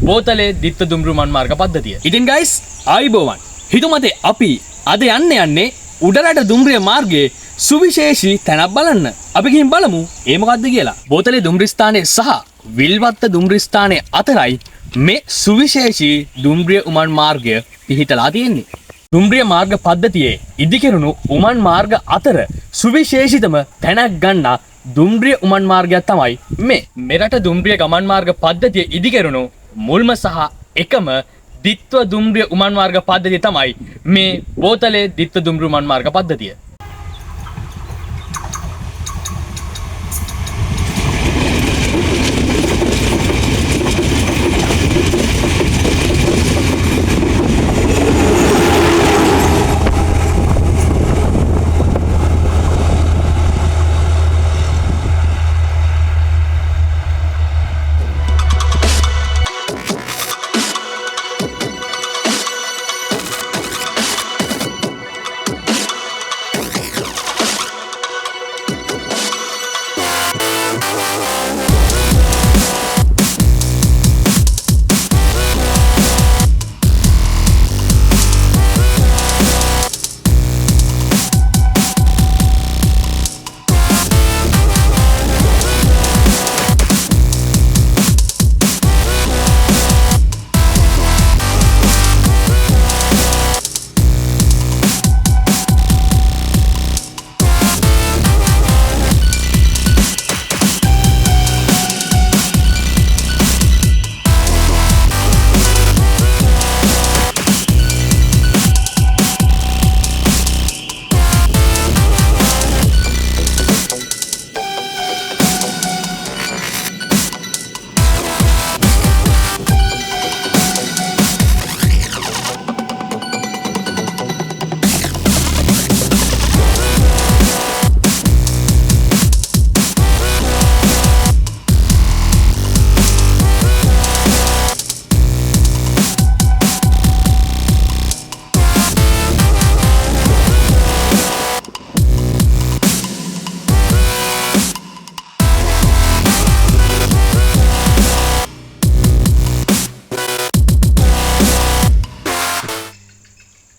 බෝතලේ දිත්ත දුම්රිය උමන් මාර්ග පද්ධතිය. ඉතින් guys ආයිබෝවන්. හිතුමතේ අපි අද යන්නේ උඩරට දුම්රිය මාර්ගයේ සුවිශේෂී තැනක් බලන්න. අපි ගිහින් බලමු ඒ මොකද්ද කියලා. බෝතලේ දුම්රිය ස්ථානයේ සහ විල්වත්ත දුම්රිය ස්ථානයේ අතරයි මේ සුවිශේෂී දුම්රිය උමන් මාර්ගය පිහිටලා තියෙන්නේ. දුම්රිය මාර්ග පද්ධතියේ ඉදිකරුණු උමන් මාර්ග අතර සුවිශේෂිතම තැනක් ගන්නා දුම්රිය උමන් මාර්ගයක් තමයි මේ. මෙරට දුම්රිය ගමන් මාර්ග පද්ධතිය ඉදිකරුණු මුල්ම සහ එකම දිත්ව දුම්රිය උමන් මාර්ග පද්ධතිය තමයි මේ බෝතලේ දිත්ව දුම්රිය උමන් මාර්ග පද්ධතිය.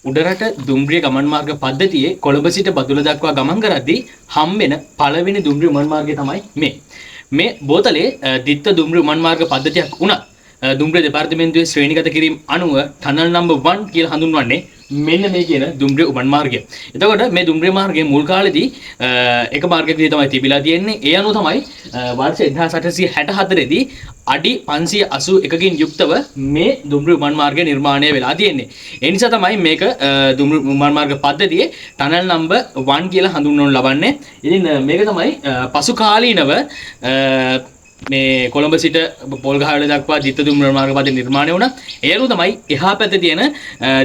උඩරට දුම්රිය ගමන් මාර්ග පද්ධතියේ කොළඹ සිට බදුල්ල දක්වා ගමන් කරද්දී හම්බෙන පළවෙනි දුම්රිය උමන් මාර්ගය තමයි මේ. මේ බෝතලේ දිත්ත දුම්රිය උමන් මාර්ග පද්ධතියක් වුණත් දුම්රිය දෙපාර්තමේන්තුවේ ශ්‍රේණිගත කිරීම අනුව ටනල් නම්බර් 1 කියලා හඳුන්වන්නේ මෙන්න මේ කියන දුම්රිය උමන් මාර්ගය. එතකොට මේ දුම්රිය මාර්ගයේ මුල් කාලේදී එක මාර්ගයක් විදිහට තමයි තිබිලා තියෙන්නේ. ඒ අනුව තමයි වර්ෂ 1864 දී අඩි 581කින් යුක්තව මේ දුම්රිය උමන් මාර්ගය නිර්මාණය වෙලා තියෙන්නේ. ඒ නිසා තමයි මේක දුම්රිය උමන් මාර්ග පද්ධතියේ ටනල් නම්බර් 1 කියලා හඳුන්වනු ලබන්නේ. ඉතින් මේක තමයි පසු කාලීනව මේ කොළඹ සිට පොල්ගහවෙල දක්වා දිත්ත දුම්රිය මාර්ග පද්ධතිය නිර්මාණය වුණා. ඒ අනුව තමයි එහා පැත්තේ තියෙන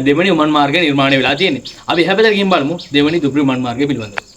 දෙවනි උමන් මාර්ගය නිර්මාණය වෙලා තියෙන්නේ. අපි එහා පැත්තට ගිහින් බලමු දෙවනි දුම්රිය උමන් මාර්ගය පිළිබඳව.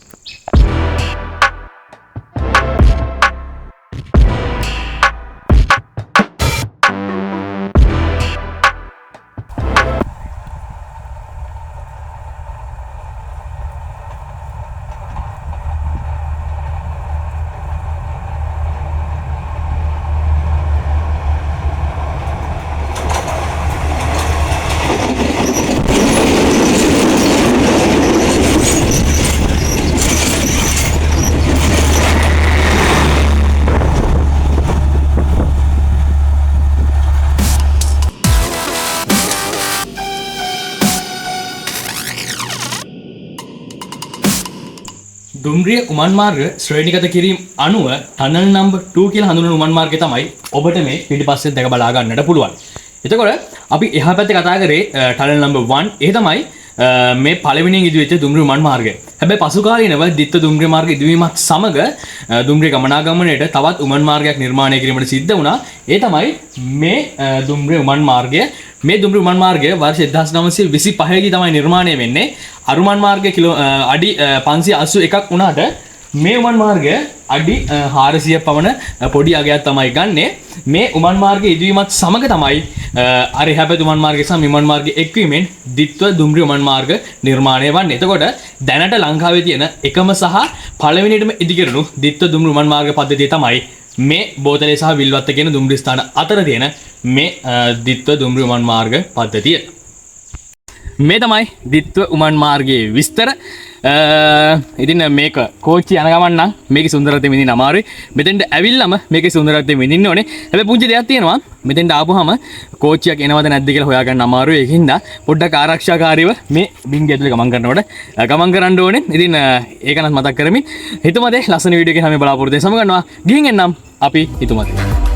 දුම්රිය උමන් මාර්ග ශ්‍රේණිගත කිරීම අනුව ටනල් නම්බර් 2 කියලා හඳුන්වන උමන් මාර්ගය තමයි ඔබට මේ පිටිපස්සෙන් දැක බලා ගන්නට පුළුවන්. එතකොට අපි එහා පැත්තේ කතා කරේ ටනල් නම්බර් 1. ඒ තමයි මේ පළවෙනියෙන් ඉදිවෙච්ච දුම්රිය උමන් මාර්ගය. හැබැයි පසු කාලීනව දිත්ත දුම්රිය මාර්ග ඉදිවීමත් සමග දුම්රිය ගමනාගමනයට තවත් උමන් මාර්ගයක් නිර්මාණය කිරීමට සිද්ධ වුණා. ඒ තමයි මේ දුම්රිය උමන් මාර්ගය. මේ දුම්රිය උමන් මාර්ගය වර්ෂ 1925 දී තමයි නිර්මාණය වෙන්නේ. අරුමන් මාර්ගය අඩි 581ක් වුණාට මේ උමන් මාර්ගය අඩි 400 පමණ පොඩි අගයක් තමයි ගන්නෙ. මේ උමන් මාර්ගයේ ඉදීමත් සමග තමයි අර එහාපැති උමන් මාර්ගය සහ මෙමන් මාර්ගයේ එක්වීමෙන් ද්විත්ව දුම්රිය උමන් මාර්ග නිර්මාණය වන්නේ. එතකොට දැනට ලංකාවේ තියෙන එකම සහ පළවෙනියටම ඉදිකරනු ද්විත්ව දුම්රිය උමන් මාර්ග පද්ධතිය තමයි මේ බෝතලේ සහ විල්වත්ත කියන දුම්රිය ස්ථාන අතර තියෙන මේ ද්විත්ව දුම්රිය උමන් මාර්ග පද්ධතිය. මේ තමයි ද්විත්ව උමන් මාර්ගයේ විස්තර. ඉතින් මේක කෝච්චි යන ගමන් නම් මේකේ සුන්දරත්වය විඳින්න අමාරුයි. මෙතෙන්ට ඇවිල්ලාම මේකේ සුන්දරත්වය විඳින්න ඕනේ. හැබැයි පුංචි දෙයක් තියෙනවා. මෙතෙන්ට ආපුවාම කෝච්චියක් එනවද නැද්ද කියලා හොයාගන්න අමාරුයි. ඒකින්ද පොඩ්ඩක් ආරක්ෂාකාරීව මේ බින්ග ඇතුලේ ගමන් කරනකොට ගමන් කරන්න ඕනේ. ඉතින් ඒක නම් මතක් කරමින් හිතුමතේ ලස්සන වීඩියෝ එකකින් හැම බලාපොරොත්තු වෙන සම ගන්නවා. ගිහින් එන්නම් අපි හිතුමතේ.